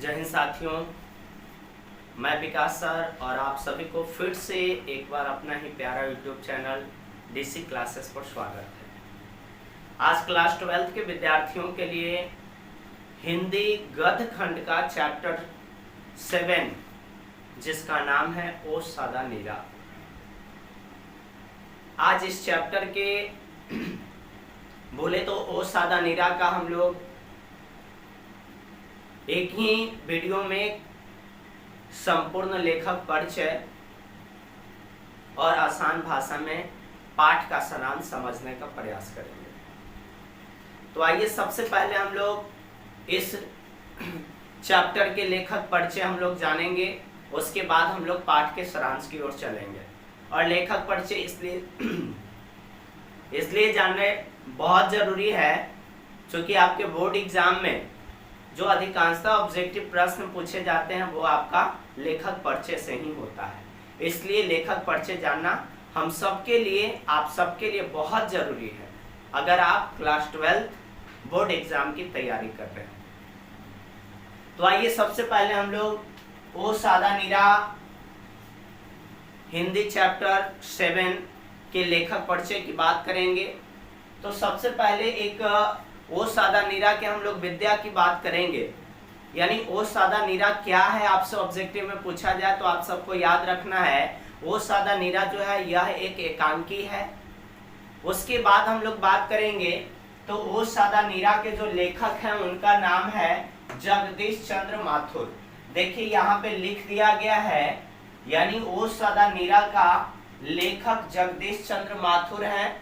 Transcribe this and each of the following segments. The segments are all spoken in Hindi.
जय हिंद साथियों, मैं विकास सर और आप सभी को फिर से एक बार अपना ही प्यारा यूट्यूब चैनल डीसी क्लासेस पर स्वागत है। आज क्लास 12th के विद्यार्थियों के लिए हिंदी गद्य खंड का चैप्टर 7 जिसका नाम है ओ सादा नीरा। आज इस चैप्टर के बोले तो ओ सादा नीरा का हम लोग एक ही वीडियो में संपूर्ण लेखक परिचय और आसान भाषा में पाठ का सारांश समझने का प्रयास करेंगे। तो आइए सबसे पहले हम लोग इस चैप्टर के लेखक परिचय हम लोग जानेंगे, उसके बाद हम लोग पाठ के सारांश की ओर चलेंगे। और लेखक परिचय इसलिए जानना बहुत जरूरी है क्योंकि आपके बोर्ड एग्जाम में जो अधिकांशतः ऑब्जेक्टिव प्रश्न पूछे जाते हैं वो आपका लेखक परिचय से ही होता है। इसलिए लेखक परिचय जानना हम सबके लिए, आप सबके लिए बहुत जरूरी है अगर आप क्लास 12 बोर्ड एग्जाम की तैयारी कर रहे हैं। तो आइए सबसे पहले हम लोग ओ सादा नीरा हिंदी चैप्टर 7 के लेखक परिचय की बात करेंगे। तो सबसे पहले एक ओ सादा नीरा के हम लोग विद्या की बात करेंगे, यानी ओ सादा नीरा क्या है आपसे ऑब्जेक्टिव में पूछा जाए तो आप सबको याद रखना है ओ सादा नीरा जो है यह एक एकांकी है। उसके बाद हम लोग बात करेंगे तो ओ सादा नीरा के जो लेखक हैं उनका नाम है जगदीश चंद्र माथुर। देखिए यहाँ पे लिख दिया गया है, यानी ओ सादा नीरा का लेखक जगदीश चंद्र माथुर है।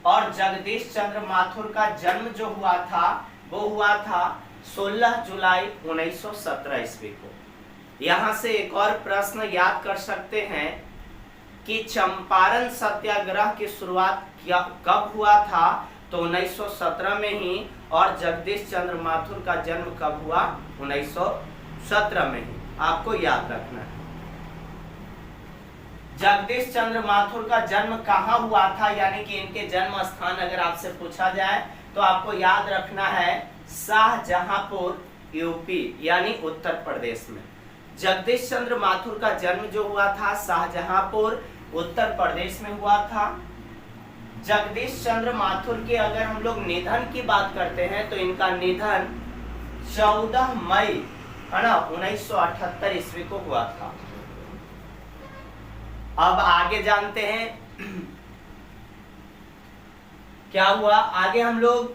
और जगदीश चंद्र माथुर का जन्म जो हुआ था वो हुआ था 16 जुलाई 1917 ईस्वी को। यहाँ से एक और प्रश्न याद कर सकते हैं कि चंपारण सत्याग्रह की शुरुआत कब हुआ था, तो 1917 में ही। और जगदीश चंद्र माथुर का जन्म कब हुआ, 1917 में ही, आपको याद रखना है। जगदीश चंद्र माथुर का जन्म कहाँ हुआ था, यानी कि इनके जन्म स्थान अगर आपसे पूछा जाए तो आपको याद रखना है शाहजहांपुर यूपी यानी उत्तर प्रदेश में। जगदीश चंद्र माथुर का जन्म जो हुआ था शाहजहांपुर उत्तर प्रदेश में हुआ था। जगदीश चंद्र माथुर के अगर हम लोग निधन की बात करते हैं तो इनका निधन 14 मई है ना 1978 ईस्वी को हुआ था। अब आगे जानते हैं क्या हुआ। आगे हम लोग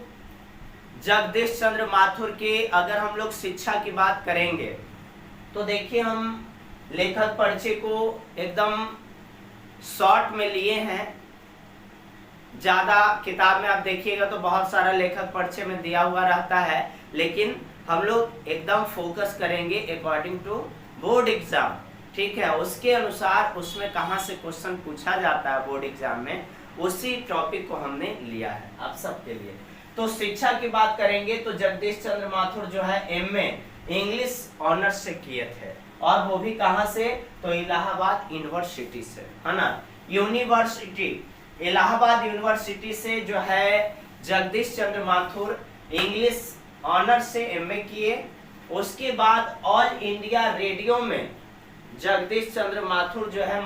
जगदीश चंद्र माथुर के अगर हम लोग शिक्षा की बात करेंगे तो देखिए हम लेखक परिचय को एकदम शॉर्ट में लिए हैं। ज्यादा किताब में आप देखिएगा तो बहुत सारा लेखक परिचय में दिया हुआ रहता है, लेकिन हम लोग एकदम फोकस करेंगे अकॉर्डिंग टू बोर्ड एग्जाम, ठीक है। उसके अनुसार उसमें कहां से क्वेश्चन पूछा जाता है बोर्ड एग्जाम में, उसी टॉपिक को हमने लिया है आप सबके लिए। तो शिक्षा की बात करेंगे तो जगदीश चंद्र माथुर जो है एमए इंग्लिश ऑनर्स से किए थे, और वो भी कहां से, तो इलाहाबाद यूनिवर्सिटी से, है ना। यूनिवर्सिटी इलाहाबाद यूनिवर्सिटी से जो है जगदीश चंद्र माथुर इंग्लिश ऑनर्स से एमए किए। उसके बाद ऑल इंडिया रेडियो में जगदीश चंद्र माथुर जो है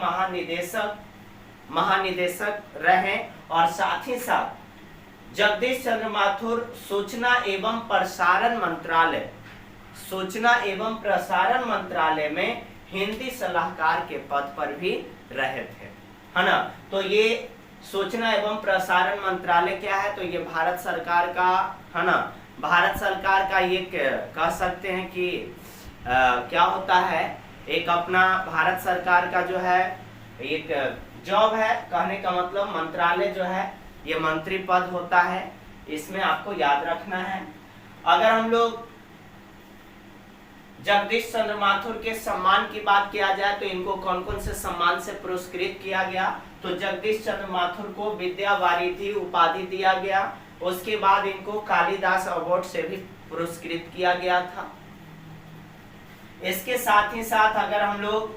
महानिदेशक रहे। और साथ ही साथ जगदीश चंद्र माथुर सूचना एवं प्रसारण मंत्रालय में हिंदी सलाहकार के पद पर भी रहे थे, है ना। तो ये सूचना एवं प्रसारण मंत्रालय क्या है, तो ये भारत सरकार का, है ना, भारत सरकार का ये कह सकते हैं कि क्या होता है, एक अपना भारत सरकार का जो है एक जॉब है, कहने का मतलब मंत्रालय जो है ये मंत्री पद होता है, इसमें आपको याद रखना है। अगर हम लोग जगदीश चंद्र माथुर के सम्मान की बात किया जाए तो इनको कौन कौन से सम्मान से पुरस्कृत किया गया, तो जगदीश चंद्र माथुर को विद्या वारिधि उपाधि दिया गया। उसके बाद इनको कालिदास अवार्ड से भी पुरस्कृत किया गया था। इसके साथ ही साथ अगर हम लोग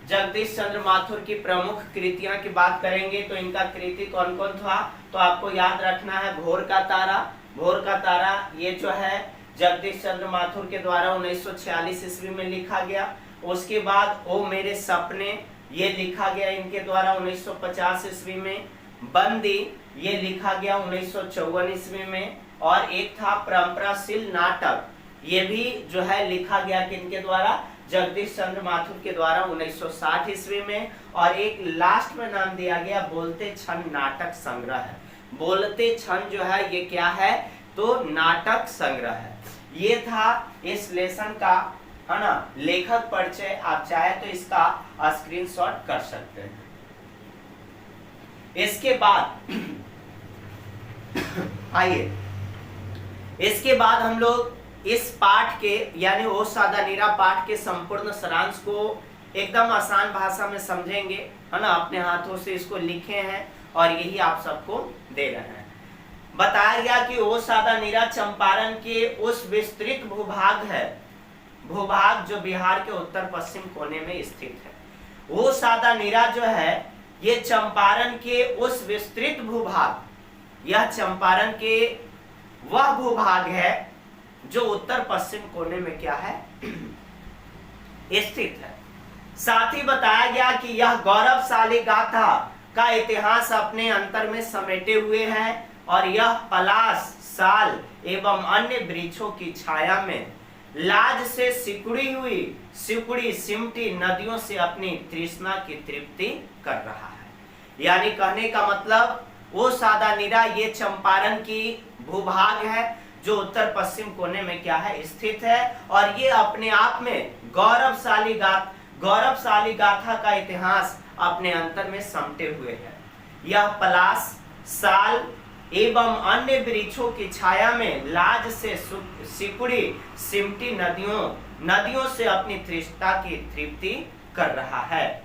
जगदीश चंद्र माथुर की प्रमुख कृतियां की बात करेंगे तो इनका कृति कौन कौन था, तो आपको याद रखना है भोर का तारा। भोर का तारा ये जो है जगदीश चंद्र माथुर के द्वारा 1946 ईस्वी में लिखा गया। उसके बाद ओ मेरे सपने ये लिखा गया इनके द्वारा 1950 ईस्वी में। बंदी ये लिखा गया 1954 ईस्वी में। और एक था परंपराशील नाटक, ये भी जो है लिखा गया किनके द्वारा, जगदीश चंद्र माथुर के द्वारा 1960 ईस्वी में। और एक लास्ट में नाम दिया गया बोलते क्षण नाटक संग्रह है। बोलते क्षण जो है ये क्या है, तो नाटक संग्रह है। ये था इस लेसन का, है ना, लेखक परिचय। आप चाहे तो इसका स्क्रीनशॉट कर सकते हैं। इसके बाद आइए, इसके बाद हम लोग इस पाठ के यानी ओ सादा नीरा पाठ के संपूर्ण सारांश को एकदम आसान भाषा में समझेंगे, है ना। अपने हाथों से इसको लिखे हैं और यही आप सबको दे रहे हैं। बताया गया कि ओ सादा नीरा चंपारण के उस विस्तृत भूभाग है, भूभाग जो बिहार के उत्तर पश्चिम कोने में स्थित है। ओ सादा नीरा जो है ये चंपारण के उस विस्तृत भूभाग, यह चंपारण के वह भूभाग है जो उत्तर पश्चिम कोने में क्या है, स्थित है। साथ ही बताया गया कि यह गौरवशाली गाथा का इतिहास अपने अंतर में समेटे हुए है और यह पलाश, साल एवं अन्य वृक्षों की छाया में लाज से सिकुड़ी सिमटी नदियों से अपनी तृष्णा की तृप्ति कर रहा है। यानी कहने का मतलब वो सादा नीरा ये चंपारण की भूभाग है जो उत्तर पश्चिम कोने में क्या है, स्थित है। और ये अपने आप में गौरवशाली गाथा का इतिहास अपने अंतर में समेटे हुए है। यह पलाश, साल एवं अन्य वृक्षों की छाया में लाज से सिकुड़ी सिमटी नदियों से अपनी तृष्णा की तृप्ति कर रहा है।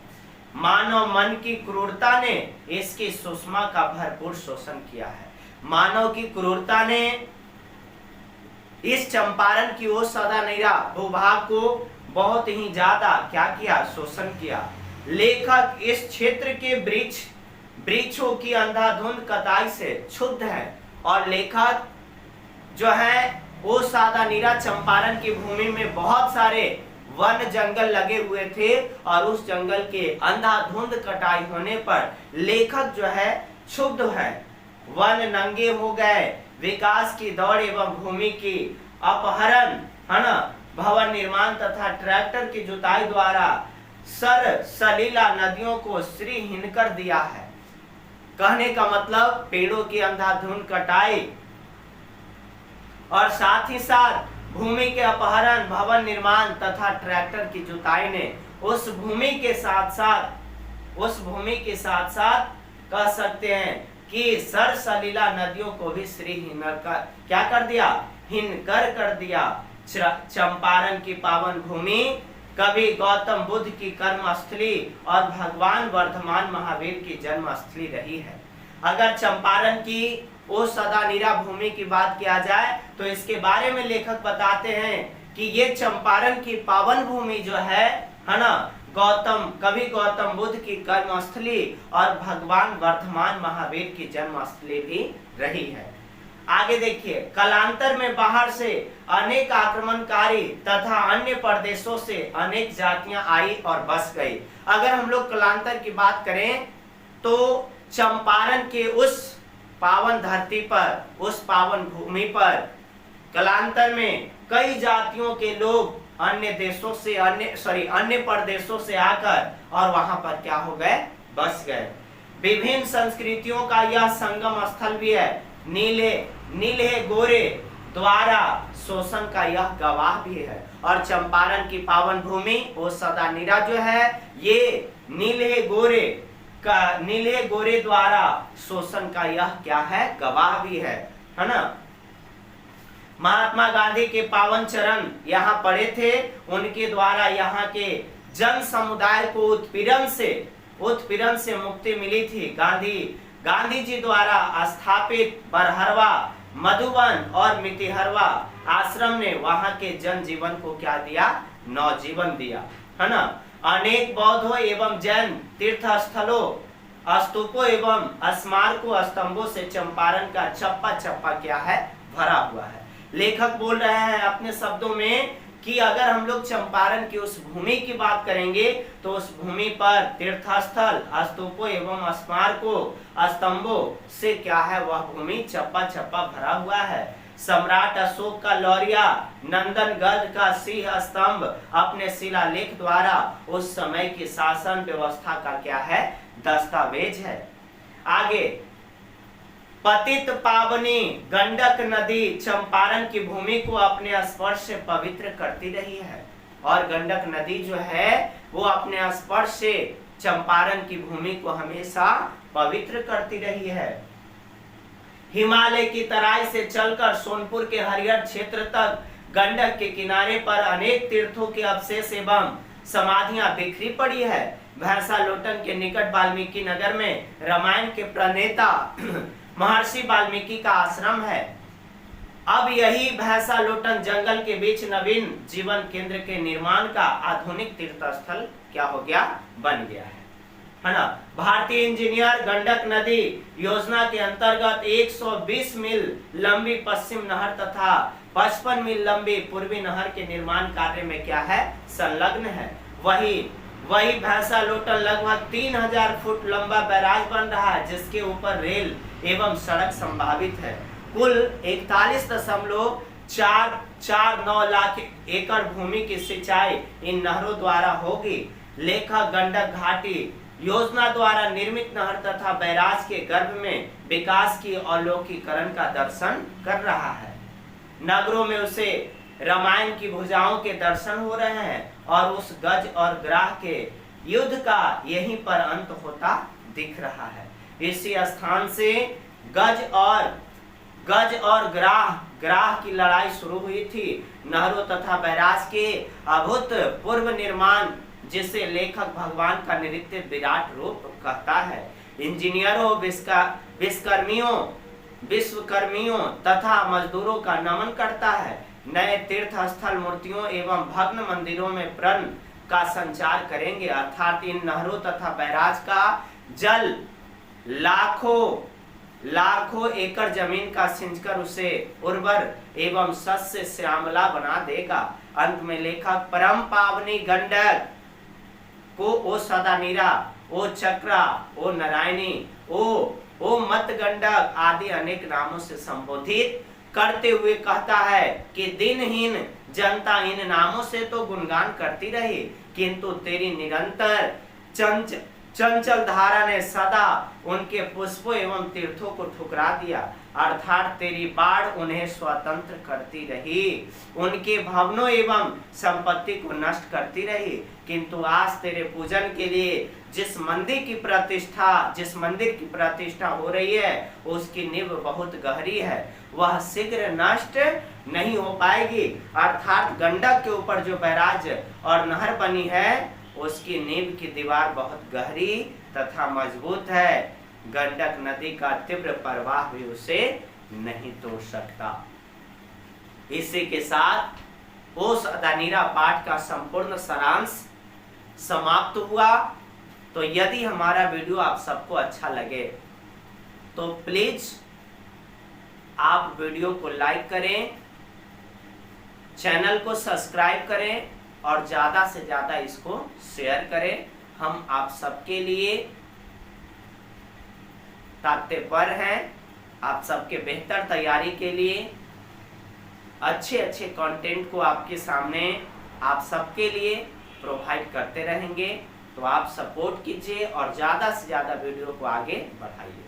मानव मन की क्रूरता ने इसकी सुषमा का भरपूर शोषण किया है। मानव की क्रूरता ने इस चंपारण की ओर सदा नीरा भूभाग को बहुत ही ज्यादा क्या किया, शोषण किया। लेखक इस क्षेत्र के वृक्षों की अंधाधुंध कटाई से क्षुब्ध है और लेखक जो है वो सादा नीरा चंपारण की भूमि में बहुत सारे वन जंगल लगे हुए थे और उस जंगल के अंधाधुंध कटाई होने पर लेखक जो है क्षुब्ध है। वन नंगे हो गए, विकास की दौड़ एवं भूमि की अपहरण, है ना, भवन निर्माण तथा ट्रैक्टर की जुताई द्वारा सलीला नदियों को श्रीहीन कर दिया है। कहने का मतलब पेड़ों की अंधाधुंध कटाई और साथ ही साथ भूमि के अपहरण, भवन निर्माण तथा ट्रैक्टर की जुताई ने उस भूमि के साथ साथ कह सकते हैं कि सलीला नदियों को भी श्रीहीन क्या कर दिया, हिनकर कर दिया। चंपारण की पावन भूमि कभी गौतम बुद्ध की कर्मस्थली और भगवान वर्धमान महावीर की जन्मस्थली रही है। अगर चंपारण की ओ सदा नीरा भूमि की बात किया जाए तो इसके बारे में लेखक बताते हैं कि ये चंपारण की पावन भूमि जो है ना, कभी गौतम बुद्ध की कर्मस्थली और भगवान वर्धमान महावीर की जन्मस्थली भी रही है। आगे देखिए, कालांतर में बाहर से अनेक आक्रमणकारी तथा अन्य प्रदेशों से अनेक जातियां आई और बस गई। अगर हम लोग कालांतर की बात करें तो चंपारण के उस पावन धरती पर, उस पावन भूमि पर कालांतर में कई जातियों के लोग अन्य प्रदेशों से आकर और वहां पर क्या हो गए, बस गए। विभिन्न संस्कृतियों का यह संगम स्थल भी है। नीले गोरे द्वारा शोषण का यह गवाह भी है। और चंपारण की पावन भूमि वो सदा नीरा जो है ये नीले गोरे द्वारा शोषण का यह क्या है, गवाह भी है ना। महात्मा गांधी के पावन चरण यहाँ पड़े थे, उनके द्वारा यहाँ के जन समुदाय को उत्पीड़न से मुक्ति मिली थी। गांधी जी द्वारा स्थापित बरहरवा, मधुबन और मितिहरवा आश्रम ने वहां के जन जीवन को क्या दिया, नवजीवन दिया, है ना। अनेक बौद्धों एवं जैन तीर्थ स्थलों, स्तूपों एवं स्मारकों, स्तंभों से चंपारण का चप्पा चप्पा क्या है, भरा हुआ है। लेखक बोल रहे हैं अपने शब्दों में कि अगर हम लोग चंपारण की उस भूमि की बात करेंगे तो उस भूमि पर तीर्थस्थल, स्तूपों एवं स्मारकों, स्तंभों से क्या है, वह भूमि चप्पा चप्पा भरा हुआ है। सम्राट अशोक का लौर्या नंदनगढ़ का सिंह स्तंभ अपने शिलालेख द्वारा उस समय की शासन व्यवस्था का क्या है, दस्तावेज है। आगे, पतित पावनी गंडक नदी चंपारण की भूमि को अपने स्पर्श से पवित्र करती रही है, और गंडक नदी जो है वो अपने स्पर्श से चंपारण की भूमि को हमेशा पवित्र करती रही है। हिमालय की तराई से चलकर सोनपुर के हरिहर क्षेत्र तक गंडक के किनारे पर अनेक तीर्थों के अवशेष एवं समाधियां बिखरी पड़ी है। भैंसा लोटन के निकट वाल्मीकि नगर में रामायण के प्रणेता महर्षि वाल्मीकि का आश्रम है। अब यही भैंसा लोटन जंगल के बीच नवीन जीवन केंद्र के निर्माण का आधुनिक तीर्थ स्थल क्या हो गया, बन गया है ना। भारतीय इंजीनियर गंडक नदी योजना के अंतर्गत 120 मील लंबी पश्चिम नहर तथा 55 मील लंबी पूर्वी नहर के निर्माण कार्य में क्या है, संलग्न है। वही भैंसा लोटन लगभग 3000 फुट लंबा बैराज बन रहा है, जिसके ऊपर रेल एवं सड़क संभावित है। कुल 41.449 लाख एकड़ भूमि की सिंचाई इन नहरों द्वारा होगी। लेखक गंडक घाटी योजना द्वारा निर्मित नहर तथा बैराज के गर्भ में विकास की अलौकिकरण का दर्शन कर रहा है। नगरों में उसे रामायण की भुजाओं के दर्शन हो रहे हैं, और उस गज और ग्राह के युद्ध का यहीं पर अंत होता दिख रहा है। इसी स्थान से गज और ग्राह की लड़ाई शुरू हुई थी। नहरों तथा बैराज के अभूतपूर्व निर्माण, जिसे लेखक भगवान का नृत्य विराट रूप कहता है। इंजीनियरों, विश्वकर्मियों तथा मजदूरों का नमन करता है। नए तीर्थ स्थल मूर्तियों एवं भग्न मंदिरों में प्रण का संचार करेंगे, अर्थात इन नहरों तथा बैराज का जल लाखों एकड़ जमीन का सिंचकर उसे उर्वर एवं सस्य श्यामला बना देगा। अंत में लेखक परम पावनी गंडक को ओ सदा नीरा, ओ चक्रा, ओ नारायणी, ओ मत गंडक आदि अनेक नामों से संबोधित करते हुए कहता है कि दिनहीन जनता इन नामों से तो गुणगान करती रही, किंतु तेरी निरंतर चंचल धारा ने सदा उनके पुष्पों एवं तीर्थों को ठुकरा दिया, अर्थात तेरी बाढ़ उन्हें स्वतंत्र करती रही, उनके भवनों एवं संपत्ति को नष्ट करती रही। किंतु आज तेरे पूजन के लिए जिस मंदिर की प्रतिष्ठा हो रही है, उसकी नींव बहुत गहरी है, वह शीघ्र नष्ट नहीं हो पाएगी। अर्थात गंडक के ऊपर जो बैराज और नहर बनी है, उसकी नींव की दीवार बहुत गहरी तथा मजबूत है। गंडक नदी का तीव्र प्रवाह भी उसे नहीं तोड़ सकता। इसी के साथ ओ सदा नीरा पाठ का संपूर्ण सारांश समाप्त हुआ। तो यदि हमारा वीडियो आप सबको अच्छा लगे तो प्लीज आप वीडियो को लाइक करें, चैनल को सब्सक्राइब करें और ज्यादा से ज्यादा इसको शेयर करें। हम आप सबके लिए तत्पर हैं, आप सबके बेहतर तैयारी के लिए अच्छे कंटेंट को आपके सामने आप सबके लिए प्रोवाइड करते रहेंगे। तो आप सपोर्ट कीजिए और ज्यादा से ज्यादा वीडियो को आगे बढ़ाइए।